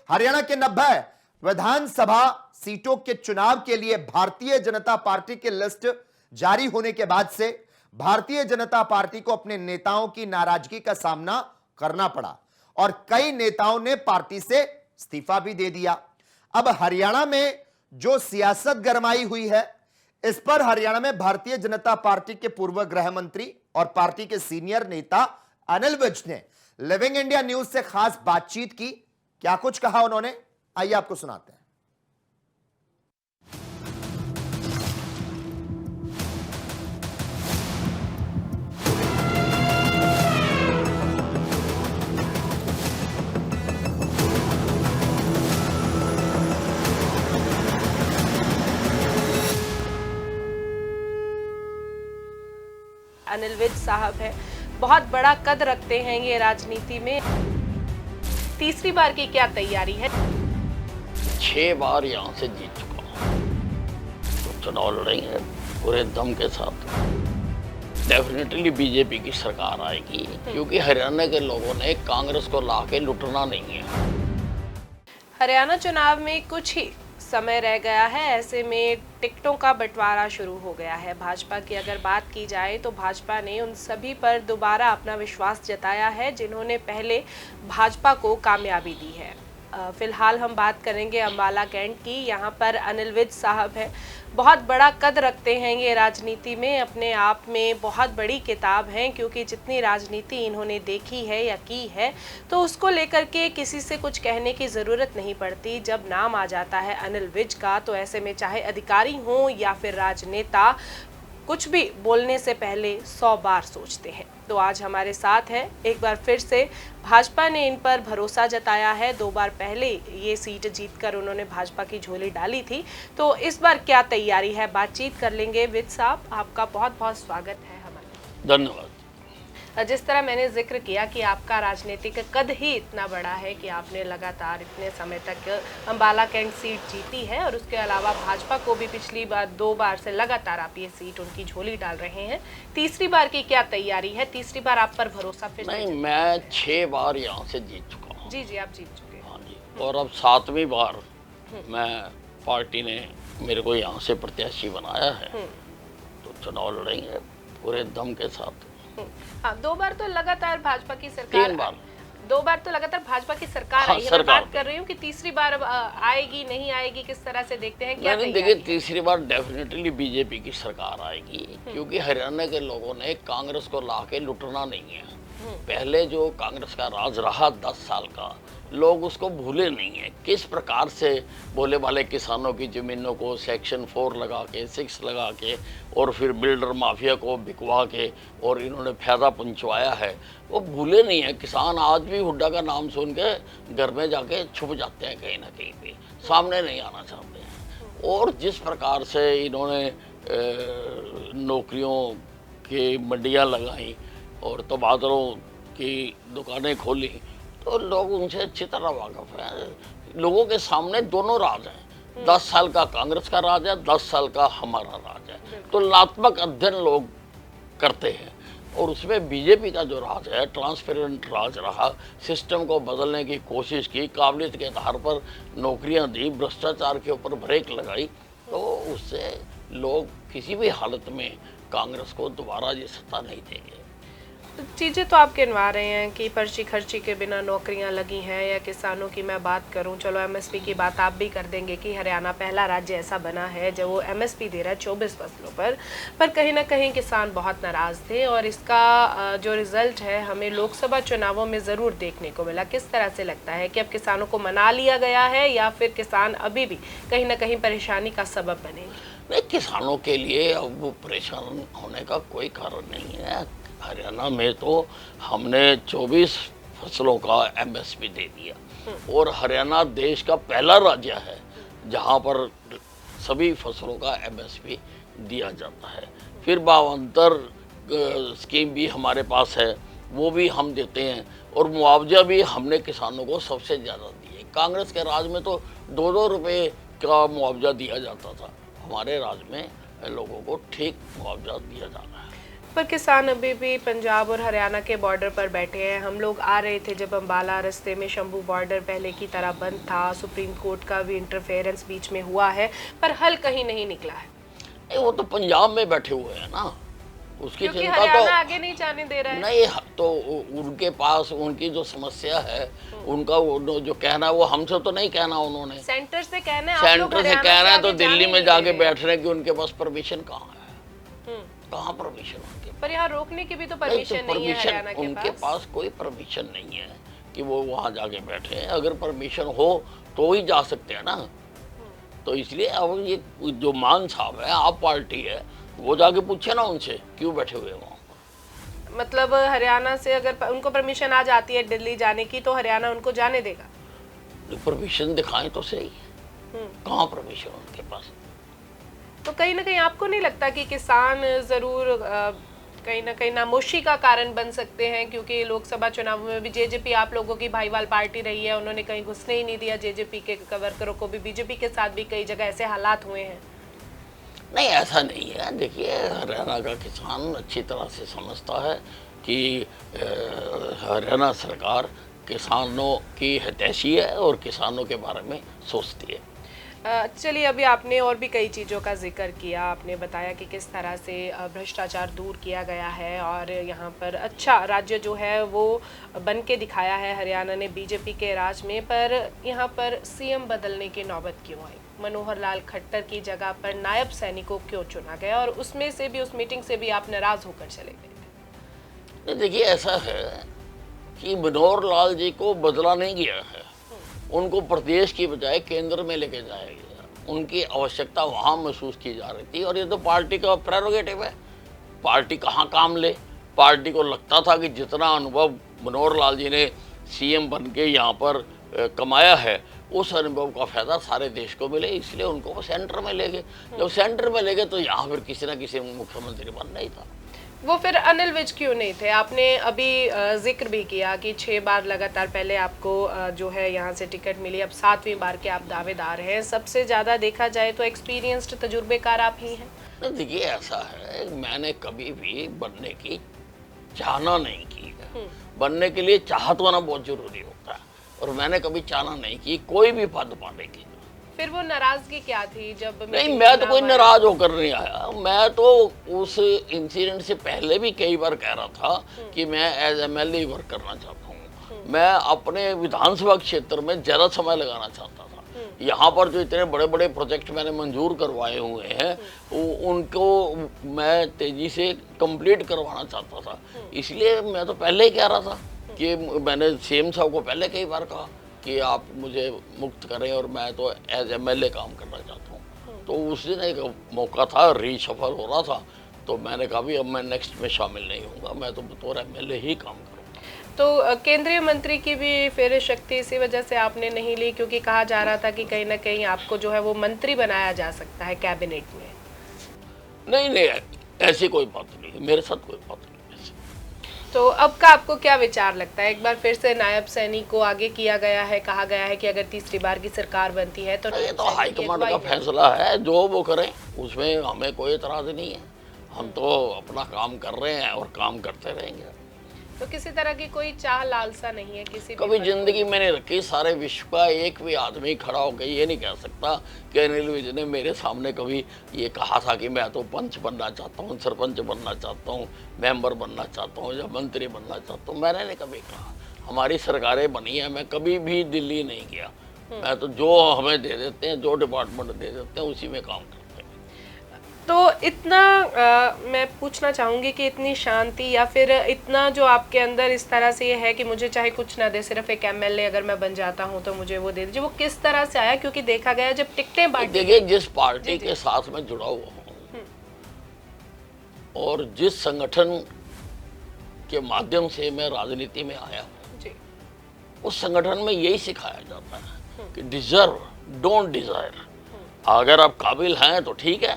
हरियाणा के 90 विधानसभा सीटों के चुनाव के लिए भारतीय जनता पार्टी की लिस्ट जारी होने के बाद से भारतीय जनता पार्टी को अपने नेताओं की नाराजगी का सामना करना पड़ा और कई नेताओं ने पार्टी से इस्तीफा भी दे दिया। अब हरियाणा में जो सियासत गरमाई हुई है, इस पर हरियाणा में भारतीय जनता पार्टी के पूर्व गृह मंत्री और पार्टी के सीनियर नेता अनिल विज ने लिविंग इंडिया न्यूज से खास बातचीत की। क्या कुछ कहा उन्होंने, आइए आपको सुनाते हैं। अनिल विज साहब है, बहुत बड़ा कद रखते हैं ये राजनीति में। तीसरी बार की क्या तैयारी है? 6 बार यहाँ से जीत चुका हूँ, तो चुनाव लड़ेंगे पूरे दम के साथ। डेफिनेटली बीजेपी की सरकार आएगी, क्योंकि हरियाणा के लोगों ने कांग्रेस को ला के लुटना नहीं है। हरियाणा चुनाव में कुछ ही समय रह गया है, ऐसे में टिकटों का बंटवारा शुरू हो गया है। भाजपा की अगर बात की जाए तो भाजपा ने उन सभी पर दोबारा अपना विश्वास जताया है जिन्होंने पहले भाजपा को कामयाबी दी है। फिलहाल हम बात करेंगे अंबाला कैंट की। यहाँ पर अनिल विज साहब है, बहुत बड़ा कद रखते हैं ये राजनीति में, अपने आप में बहुत बड़ी किताब है, क्योंकि जितनी राजनीति इन्होंने देखी है या की है तो उसको लेकर के किसी से कुछ कहने की ज़रूरत नहीं पड़ती। जब नाम आ जाता है अनिल विज का तो ऐसे में चाहे अधिकारी हों या फिर राजनेता, कुछ भी बोलने से पहले 100 बार सोचते हैं। तो आज हमारे साथ है, एक बार फिर से भाजपा ने इन पर भरोसा जताया है। 2 बार पहले ये सीट जीतकर उन्होंने भाजपा की झोली डाली थी, तो इस बार क्या तैयारी है, बातचीत कर लेंगे। विज साहब, आपका बहुत बहुत स्वागत है हमारे। धन्यवाद। जिस तरह मैंने जिक्र किया कि आपका राजनीतिक कद ही इतना बड़ा है कि आपने लगातार इतने समय तक अंबाला कैंट सीट जीती है और उसके अलावा भाजपा को भी पिछली बार 2 बार से लगातार आप ये सीट उनकी झोली डाल रहे हैं। तीसरी बार की क्या तैयारी है? तीसरी बार आप पर भरोसा फिर नहीं, मैं 6 बार यहाँ से जीत चुका हूँ। जी, आप जीत चुके हैं। हाँ जी, और अब 7वीं बार मैं पार्टी ने मेरे को यहाँ से प्रत्याशी बनाया है, तो चुनाव लड़ेंगे पूरे दम के साथ। हाँ, 2 बार तो लगातार भाजपा की सरकार, 3 बार 2 बार तो लगातार भाजपा की सरकार आई है। मैं बात कर रही हूँ कि तीसरी बार आएगी नहीं आएगी, किस तरह से देखते हैं, क्या तैयारी? देखिए, तीसरी बार डेफिनेटली बीजेपी की सरकार आएगी, क्योंकि हरियाणा के लोगों ने कांग्रेस को ला के लुटना नहीं है। पहले जो कांग्रेस का राज रहा 10 साल का, लोग उसको भूले नहीं है। किस प्रकार से भोले भाले किसानों की ज़मीनों को सेक्शन 4 लगा के, 6 लगा के और फिर बिल्डर माफिया को बिकवा के और इन्होंने फायदा पहुंचवाया है, वो भूले नहीं है। किसान आज भी हुड्डा का नाम सुन के घर में जाके छुप जाते हैं, कहीं ना कहीं पे सामने नहीं आना चाहते हैं। और जिस प्रकार से इन्होंने नौकरियों की मंडियाँ लगाई और तबादलों की दुकानें खोली, तो लोग उनसे अच्छी तरह वाकिफ हैं। लोगों के सामने दोनों राज हैं, 10 साल का कांग्रेस का राज है, 10 साल का हमारा राज है। तो तुलनात्मक अध्ययन लोग करते हैं और उसमें बीजेपी का जो राज है, ट्रांसपेरेंट राज रहा, सिस्टम को बदलने की कोशिश की, काबिलियत के आधार पर नौकरियां दी, भ्रष्टाचार के ऊपर ब्रेक लगाई, तो उससे लोग किसी भी हालत में कांग्रेस को दोबारा ये सत्ता नहीं देंगे। चीज़ें तो आप गिनवा रहे हैं कि पर्ची खर्ची के बिना नौकरियां लगी हैं, या किसानों की मैं बात करूं, चलो एमएसपी की बात आप भी कर देंगे कि हरियाणा पहला राज्य ऐसा बना है जब वो एमएसपी दे रहा है 24 फसलों पर कहीं ना कहीं किसान बहुत नाराज़ थे और इसका जो रिज़ल्ट है हमें लोकसभा चुनावों में ज़रूर देखने को मिला। किस तरह से लगता है कि अब किसानों को मना लिया गया है या फिर किसान अभी भी कहीं ना कहीं परेशानी का सबब बनेंगे? नहीं, किसानों के लिए अब वो परेशान होने का कोई कारण नहीं है। हरियाणा में तो हमने 24 फसलों का एमएसपी दे दिया और हरियाणा देश का पहला राज्य है जहां पर सभी फसलों का एमएसपी दिया जाता है। फिर भावांतर स्कीम भी हमारे पास है, वो भी हम देते हैं और मुआवजा भी हमने किसानों को सबसे ज़्यादा दिए। कांग्रेस के राज में तो 2-2 रुपये का मुआवजा दिया जाता था, हमारे राज में लोगों को ठीक मुआवजा दिया जा रहा है। पर किसान अभी भी पंजाब और हरियाणा के बॉर्डर पर बैठे हैं। हम लोग आ रहे थे जब अम्बाला रास्ते में शंभू बॉर्डर पहले की तरह बंद था, सुप्रीम कोर्ट का भी इंटरफेरेंस बीच में हुआ है, पर हल कहीं नहीं निकला है। वो तो पंजाब में बैठे हुए हैं ना, उसकी क्योंकि चिंता हरियाणा तो आगे नहीं जाने दे रहा है। नहीं। तो उनके पास उनकी जो समस्या है, उनका वो जो कहना है वो हमसे तो नहीं कहना, उन्होंने सेंटर से कहना है, आप लोग सेंटर से हरियाणा कहना है तो आगे दिल्ली जाने में नहीं जाके दे रहे। बैठ रहे हैं कि उनके पास परमिशन कहाँ है, हम्म। कहाँ परमिशन उनके पर यहाँ रोकने की भी तो नहीं, परमिशन तो नहीं है हरियाणा परमिशन के उनके पास। पास कोई परमिशन नहीं है कि वो वहाँ जाके बैठे हैं। अगर परमिशन हो तो ही जा सकते हैं ना। तो इसलिए अब ये जो मान साहब है, आप पार्टी है, वो जाके पूछे ना उनसे क्यों बैठे हुए हैं वहाँ। मतलब हरियाणा से अगर उनको परमिशन आ जाती है दिल्ली जाने की, तो हरियाणा उनको जाने देगा? परमिशन दिखाएं तो सही, कहाँ परमिशन उनके पास। तो कहीं ना कहीं आपको नहीं लगता कि किसान जरूर कहीं ना कहीं नामोशी का कारण बन सकते हैं? क्योंकि लोकसभा चुनाव में भी जेजेपी आप लोगों की भाईवाल पार्टी रही है, उन्होंने कहीं घुसने ही नहीं दिया जेजेपी के वर्करों को भी। बीजेपी के साथ भी कई जगह ऐसे हालात हुए हैं। नहीं, ऐसा नहीं है। देखिए, हरियाणा का किसान अच्छी तरह से समझता है कि हरियाणा सरकार किसानों की हितैषी है और किसानों के बारे में सोचती है। चलिए, अभी आपने और भी कई चीज़ों का जिक्र किया। आपने बताया कि किस तरह से भ्रष्टाचार दूर किया गया है और यहाँ पर अच्छा राज्य जो है वो बन के दिखाया है हरियाणा ने बीजेपी के राज में। पर यहाँ पर सीएम बदलने की नौबत क्यों आई? मनोहर लाल खट्टर की जगह पर नायब सैनी को क्यों चुना गया? और उसमें से भी, उस मीटिंग से भी आप नाराज होकर चले गए थे। देखिए, ऐसा है कि मनोहर लाल जी को बदला नहीं गया है, उनको प्रदेश की बजाय केंद्र में लेके जाया गया। उनकी आवश्यकता वहाँ महसूस की जा रही थी और ये तो पार्टी का प्रेरोगेटिव है, पार्टी कहाँ काम ले। पार्टी को लगता था कि जितना अनुभव मनोहर लाल जी ने सीएम बन के यहाँ पर कमाया है, उस अनुभव का फायदा सारे देश को मिले, इसलिए उनको वो सेंटर में ले गए। जब सेंटर में ले गए तो यहाँ फिर किसी ना किसी मुख्यमंत्री बनना ही था। वो फिर अनिल विज क्यों नहीं थे? आपने अभी जिक्र भी किया कि 6 बार लगातार पहले आपको जो है यहाँ से टिकट मिली, अब 7वीं बार के आप दावेदार हैं। सबसे ज़्यादा देखा जाए तो एक्सपीरियंस्ड तजुर्बेकार आप ही हैं। देखिए, ऐसा है, मैंने कभी भी बनने की चाहना नहीं की है। बनने के लिए चाहत होना बहुत जरूरी होता है और मैंने कभी चाहना नहीं की कोई भी पद पाने की। फिर वो नाराजगी क्या थी जब? नहीं, मैं तो कोई नाराज होकर नहीं आया। मैं तो उस इंसिडेंट से पहले भी कई बार कह रहा था कि मैं एज एमएलए वर्क करना चाहता हूँ। मैं अपने विधानसभा क्षेत्र में ज़्यादा समय लगाना चाहता था। यहाँ पर जो इतने बड़े बड़े प्रोजेक्ट मैंने मंजूर करवाए हुए हैं, उनको मैं तेज़ी से कंप्लीट करवाना चाहता था। इसलिए मैं तो पहले ही कह रहा था कि मैंने सीएम साहब को पहले कई बार कहा कि आप मुझे मुक्त करें और मैं तो एज एमएलए काम करना चाहता हूँ। तो उस दिन एक मौका था, रीशफल हो रहा था, तो मैंने कहा भी अब मैं नेक्स्ट में शामिल नहीं होऊंगा, मैं तो बतौर एमएलए ही काम करूँगा। तो केंद्रीय मंत्री की भी फिर शक्ति इसी वजह से आपने नहीं ली, क्योंकि कहा जा रहा था कि कहीं ना कहीं आपको जो है वो मंत्री बनाया जा सकता है कैबिनेट में। नहीं, ऐसी कोई बात नहीं, मेरे साथ कोई बात नहीं। तो अब का आपको क्या विचार लगता है? एक बार फिर से नायब सैनी को आगे किया गया है, कहा गया है कि अगर तीसरी बार की सरकार बनती है तो ये तो हाईकमांड का फैसला है, जो वो करें उसमें हमें कोई एतराज नहीं है। हम तो अपना काम कर रहे हैं और काम करते रहेंगे। तो किसी तरह की कोई चाह लालसा नहीं है किसी कभी जिंदगी में नहीं रखी। सारे विश्व का एक भी आदमी खड़ा होकर ये नहीं कह सकता कि अनिल विज ने मेरे सामने कभी ये कहा था कि मैं तो पंच बनना चाहता हूँ, सरपंच बनना चाहता हूँ, मेंबर बनना चाहता हूँ या मंत्री बनना चाहता हूँ। मैंने नहीं कभी कहा। हमारी सरकारें बनी है, मैं कभी भी दिल्ली नहीं गया। मैं तो जो हमें दे देते हैं, जो डिपार्टमेंट दे देते हैं, उसी में काम करते हैं। तो इतना मैं पूछना चाहूँगी कि इतनी शांति या फिर इतना जो आपके अंदर इस तरह से ये है कि मुझे चाहे कुछ ना दे, सिर्फ एक एमएलए अगर मैं बन जाता हूँ तो मुझे वो दे दीजिए, वो किस तरह से आया? क्योंकि देखा गया जब टिकटें बांटी, देखिए, जिस पार्टी के साथ मैं जुड़ा हुआ हूँ और जिस संगठन के माध्यम से मैं राजनीति में आया हूँ, उस संगठन में यही सिखाया जाता है कि डिजर्व, डोंट डिजायर। अगर आप काबिल हैं तो ठीक है,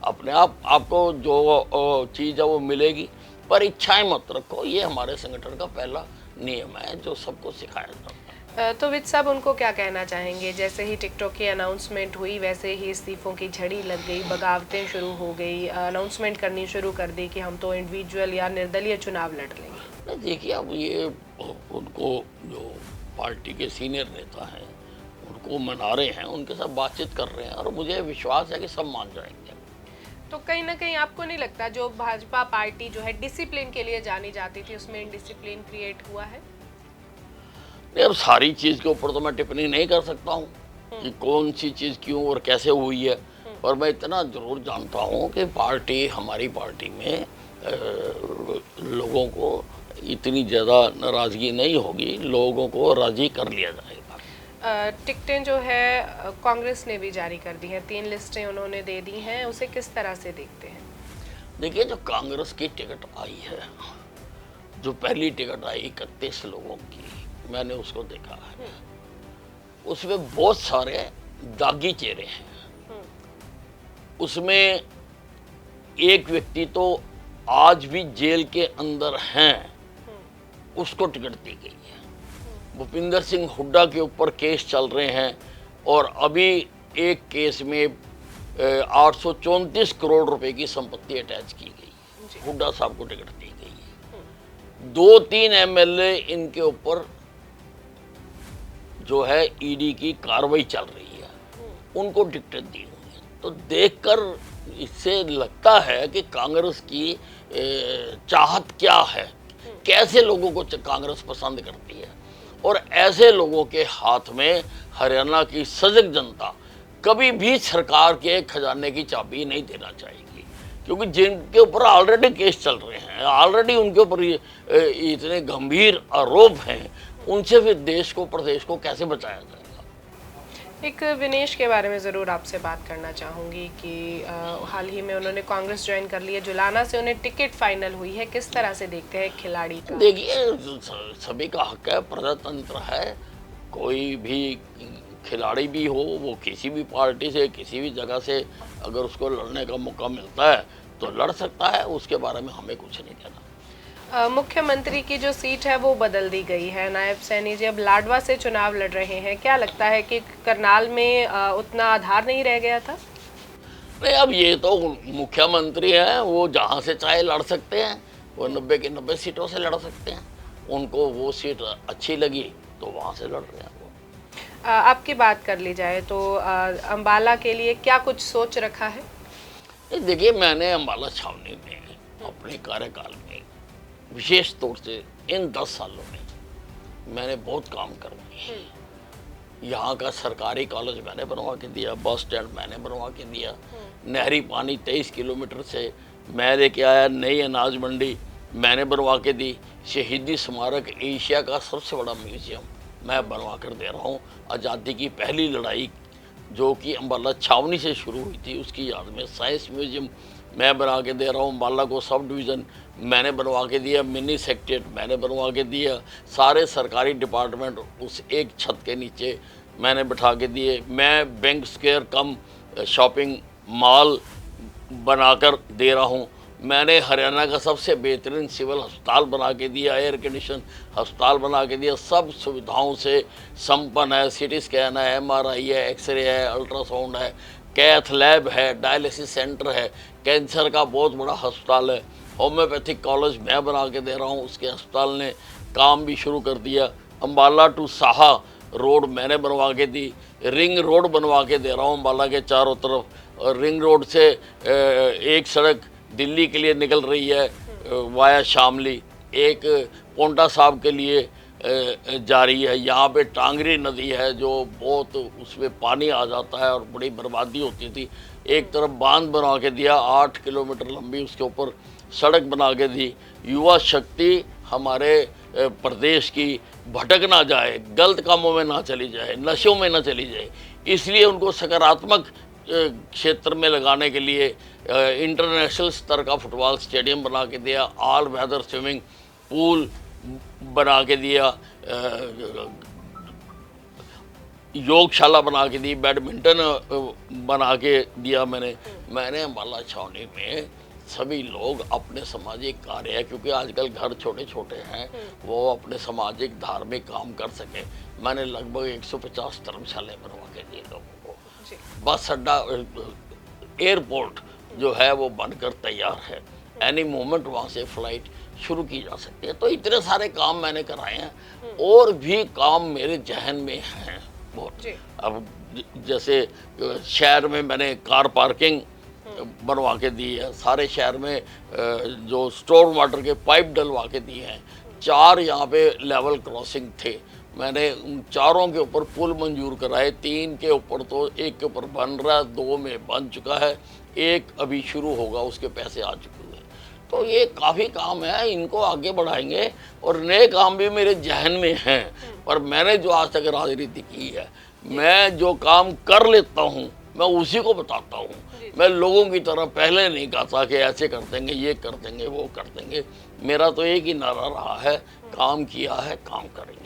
अपने आप आपको जो चीज़ है वो मिलेगी, पर इच्छाएं मत रखो। ये हमारे संगठन का पहला नियम है जो सबको सिखाया जाता है। तो विज साहब उनको क्या कहना चाहेंगे? जैसे ही टिकटॉक की अनाउंसमेंट हुई वैसे ही इस्तीफों की झड़ी लग गई, बगावतें शुरू हो गई, अनाउंसमेंट करनी शुरू कर दी कि हम तो इंडिविजुअल या निर्दलीय चुनाव लड़ लेंगे। देखिए, अब ये उनको जो पार्टी के सीनियर नेता हैं उनको मना रहे हैं, उनके साथ बातचीत कर रहे हैं और मुझे विश्वास है कि सब मान जाएंगे। तो कहीं ना कहीं आपको नहीं लगता जो भाजपा पार्टी जो है डिसिप्लिन के लिए जानी जाती थी उसमें इनडिसिप्लिन क्रिएट हुआ है? नहीं, अब सारी चीज़ के ऊपर तो मैं टिप्पणी नहीं कर सकता हूँ कि कौन सी चीज़ क्यों और कैसे हुई है, पर मैं इतना ज़रूर जानता हूँ कि हमारी पार्टी में लोगों को इतनी ज़्यादा नाराज़गी नहीं होगी, लोगों को राज़ी कर लिया जाएगा। टिकटें जो है कांग्रेस ने भी जारी कर दी हैं, 3 लिस्टें उन्होंने दे दी हैं, उसे किस तरह से देखते हैं? देखिए, जो कांग्रेस की टिकट आई है, जो पहली टिकट आई 31 लोगों की, मैंने उसको देखा है, उसमें बहुत सारे दागी चेहरे हैं। उसमें एक व्यक्ति तो आज भी जेल के अंदर हैं, उसको टिकट दी गई है। भूपिंदर सिंह हुड्डा के ऊपर केस चल रहे हैं और अभी एक केस में 834 करोड़ रुपए की संपत्ति अटैच की गई, हुड्डा साहब को टिकट दी गई है। 2-3 एमएलए इनके ऊपर जो है ईडी की कार्रवाई चल रही है, उनको टिकट दी हुई है। तो देखकर इससे लगता है कि कांग्रेस की चाहत क्या है, कैसे लोगों को कांग्रेस पसंद करती है, और ऐसे लोगों के हाथ में हरियाणा की सजग जनता कभी भी सरकार के खजाने की चाबी नहीं देना चाहेगी, क्योंकि जिनके ऊपर ऑलरेडी केस चल रहे हैं, ऑलरेडी उनके ऊपर इतने गंभीर आरोप हैं, उनसे फिर देश को, प्रदेश को कैसे बचाया जाएगा। एक विनेश के बारे में ज़रूर आपसे बात करना चाहूँगी कि हाल ही में उन्होंने कांग्रेस ज्वाइन कर ली है, जुलाना से उन्हें टिकट फाइनल हुई है, किस तरह से देखते हैं खिलाड़ी का? देखिए, सभी का हक है, प्रजातंत्र है, कोई भी खिलाड़ी भी हो, वो किसी भी पार्टी से, किसी भी जगह से अगर उसको लड़ने का मौका मिलता है तो लड़ सकता है, उसके बारे में हमें कुछ नहीं कहना। मुख्यमंत्री की जो सीट है वो बदल दी गई है, नायब सैनी जी अब लाडवा से चुनाव लड़ रहे हैं, क्या लगता है कि करनाल में उतना आधार नहीं रह गया था? नहीं, अब ये तो मुख्यमंत्री हैं, वो जहाँ से चाहे लड़ सकते हैं, वो 90 की 90 सीटों से लड़ सकते हैं, उनको वो सीट अच्छी लगी तो वहाँ से लड़ रहे हैं वो। आपकी बात कर ली जाए तो अंबाला के लिए क्या कुछ सोच रखा है? देखिए, मैंने अंबाला छावनी में अपने कार्यकाल में विशेष तौर से इन 10 सालों में मैंने बहुत काम करवाए। यहाँ का सरकारी कॉलेज मैंने बनवा के दिया, बस स्टैंड मैंने बनवा के दिया, नहरी पानी 23 किलोमीटर से मैं लेके आया, नई अनाज मंडी मैंने बनवा के दी, शहीदी स्मारक एशिया का सबसे बड़ा म्यूजियम मैं बनवा कर दे रहा हूँ। आज़ादी की पहली लड़ाई जो कि अंबाला छावनी से शुरू हुई थी उसकी याद में साइंस म्यूजियम मैं बना के दे रहा हूँ। अंबाला को सब डिवीज़न मैंने बनवा के दिया, मिनी सेक्रेटेरिएट मैंने बनवा के दिया, सारे सरकारी डिपार्टमेंट उस एक छत के नीचे मैंने बिठा के दिए। मैं बैंक स्क्वायर कम शॉपिंग मॉल बनाकर दे रहा हूँ। मैंने हरियाणा का सबसे बेहतरीन सिविल अस्पताल बना के दिया, एयर कंडीशन अस्पताल बना के दिया, सब सुविधाओं से संपन्न है। सिटी स्कैन है, MRI है, एक्सरे है, अल्ट्रासाउंड है, कैथ लैब है, डायलिसिस सेंटर है, कैंसर का बहुत बड़ा अस्पताल है, होम्योपैथिक कॉलेज मैं बना के दे रहा हूँ, उसके अस्पताल ने काम भी शुरू कर दिया। अंबाला टू साहा रोड मैंने बनवा के दी, रिंग रोड बनवा के दे रहा हूँ अंबाला के चारों तरफ, और रिंग रोड से एक सड़क दिल्ली के लिए निकल रही है वाया शामली, एक पोंटा साहब के लिए जा रही है। यहाँ पे टांगरी नदी है जो बहुत, उसमें पानी आ जाता है और बड़ी बर्बादी होती थी। एक तरफ बांध बना के दिया 8 किलोमीटर लंबी, उसके ऊपर सड़क बना के दी। युवा शक्ति हमारे प्रदेश की भटक ना जाए, गलत कामों में ना चली जाए, नशों में ना चली जाए, इसलिए उनको सकारात्मक क्षेत्र में लगाने के लिए इंटरनेशनल स्तर का फुटबॉल स्टेडियम बना के दिया, ऑल वेदर स्विमिंग पूल बना के दिया, योगशाला बना के दी, बैडमिंटन बना के दिया। मैंने अंबाला छावनी में सभी लोग अपने सामाजिक कार्य है, क्योंकि आजकल घर छोटे छोटे हैं, वो अपने सामाजिक धार्मिक काम कर सकें, मैंने लगभग 150 धर्मशालाएं बनवा के दी लोगों को। जी। बस अड्डा, एयरपोर्ट जो है वो बनकर तैयार है, एनी मोमेंट वहाँ से फ्लाइट शुरू की जा सकती है। तो इतने सारे काम मैंने कराए हैं और भी काम मेरे जहन में हैं बहुत। जी। अब जैसे शहर में मैंने कार पार्किंग बनवा के दी है, सारे शहर में जो स्टोर वाटर के पाइप डलवा के दिए हैं। 4 यहाँ पे लेवल क्रॉसिंग थे, मैंने उन 4 के ऊपर पुल मंजूर कराए। 3 के ऊपर तो, 1 के ऊपर बन रहा है, 2 में बन चुका है, 1 अभी शुरू होगा, उसके पैसे आ चुके हैं। तो ये काफ़ी काम है, इनको आगे बढ़ाएंगे और नए काम भी मेरे जहन में हैं। पर मैंने जो आज तक राजनीति की है, मैं जो काम कर लेता हूँ मैं उसी को बताता हूँ। मैं लोगों की तरह पहले नहीं कहता कि ऐसे कर देंगे, ये कर देंगे, वो कर देंगे। मेरा तो एक ही नारा रहा है, काम किया है, काम करेंगे।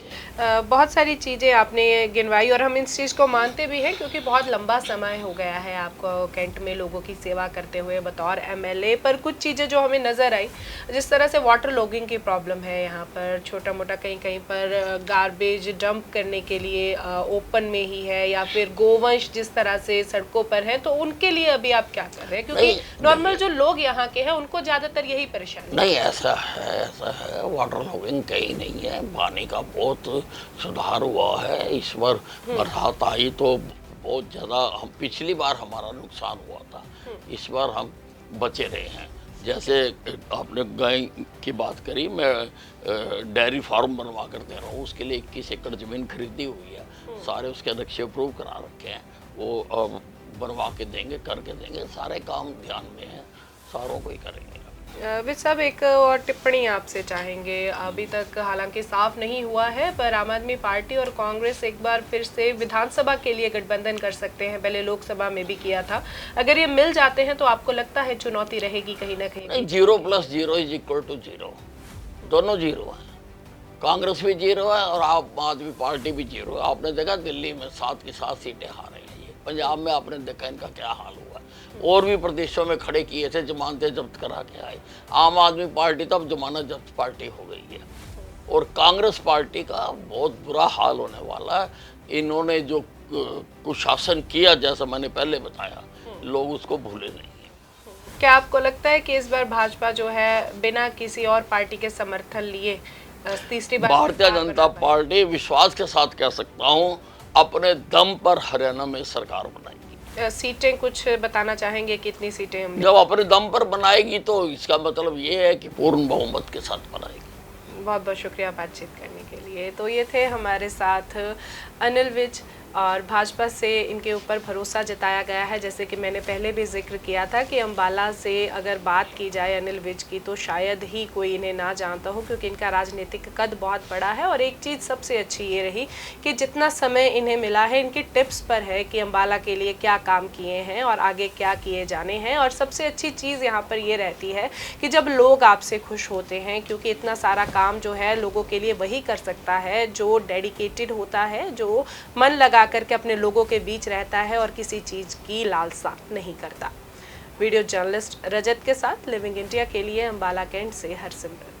बहुत सारी चीज़ें आपने गिनवाई और हम इस चीज़ को मानते भी हैं, क्योंकि बहुत लंबा समय हो गया है आपको कैंट में लोगों की सेवा करते हुए बतौर एमएलए। पर कुछ चीज़ें जो हमें नज़र आई, जिस तरह से वाटर लॉगिंग की प्रॉब्लम है यहाँ पर, छोटा मोटा कहीं कहीं पर गार्बेज डंप करने के लिए ओपन में ही है, या फिर गोवंश जिस तरह से सड़कों पर है, तो उनके लिए अभी आप क्या कर रहे हैं? क्योंकि नॉर्मल जो लोग यहाँ के हैं उनको ज़्यादातर यही परेशानी। नहीं, ऐसा है, वाटर लॉगिंग कहीं नहीं है, पानी का बहुत सुधार हुआ है। इस बार बरसात आई तो बहुत ज़्यादा, हम पिछली बार हमारा नुकसान हुआ था, इस बार हम बचे रहे हैं। जैसे आपने गाय की बात करी, मैं डेयरी फार्म बनवा कर दे रहा हूँ, उसके लिए 21 एकड़ ज़मीन खरीदी हुई है, सारे उसके नक्शे अप्रूव करा रखे हैं, वो बनवा के देंगे, करके देंगे। सारे काम ध्यान में हैं, सारों को ही करेंगे। विज साहब, एक और टिप्पणी आपसे चाहेंगे। अभी तक हालांकि साफ नहीं हुआ है, पर आम आदमी पार्टी और कांग्रेस एक बार फिर से विधानसभा के लिए गठबंधन कर सकते हैं, पहले लोकसभा में भी किया था। अगर ये मिल जाते हैं तो आपको लगता है चुनौती रहेगी कहीं ना कहीं? नहीं, 0 + 0 = 0, दोनों 0 हैं। कांग्रेस भी 0 है और आम आदमी पार्टी भी 0 है। आपने देखा दिल्ली में 7 की 7 सीटें हारे हैं। ये पंजाब में आपने देखा इनका क्या हाल हुआ। और भी प्रदेशों में खड़े किए थे, जमानतें जब्त करा के आए। आम आदमी पार्टी तब जमानत जब्त पार्टी हो गई है और कांग्रेस पार्टी का बहुत बुरा हाल होने वाला है। इन्होंने जो कुशासन किया, जैसा मैंने पहले बताया, लोग उसको भूले नहीं हैं। क्या आपको लगता है कि इस बार भाजपा जो है बिना किसी और पार्टी के समर्थन लिए तीसरी बार भारतीय जनता पार्टी, विश्वास के साथ कह सकता हूँ, अपने दम पर हरियाणा में सरकार बनाएगी? सीटें कुछ बताना चाहेंगे, कितनी सीटें हम? जब अपने दम पर बनाएगी तो इसका मतलब ये है कि पूर्ण बहुमत के साथ बनाएगी। बहुत बहुत शुक्रिया बातचीत करने के लिए। तो ये थे हमारे साथ अनिल विज, और भाजपा से इनके ऊपर भरोसा जताया गया है। जैसे कि मैंने पहले भी जिक्र किया था कि अंबाला से अगर बात की जाए अनिल विज की, तो शायद ही कोई इन्हें ना जानता हो, क्योंकि इनका राजनीतिक कद बहुत बड़ा है। और एक चीज़ सबसे अच्छी ये रही कि जितना समय इन्हें मिला है, इनकी टिप्स पर है कि अंबाला के लिए क्या काम किए हैं और आगे क्या किए जाने हैं। और सबसे अच्छी चीज़ यहाँ पर ये रहती है कि जब लोग आपसे खुश होते हैं, क्योंकि इतना सारा काम जो है लोगों के लिए वही कर सकता है जो डेडिकेटेड होता है, जो मन लगा करके अपने लोगों के बीच रहता है और किसी चीज़ की लालसा नहीं करता। वीडियो जर्नलिस्ट रजत के साथ लिविंग इंडिया के लिए अंबाला कैंट से हरसिमरत।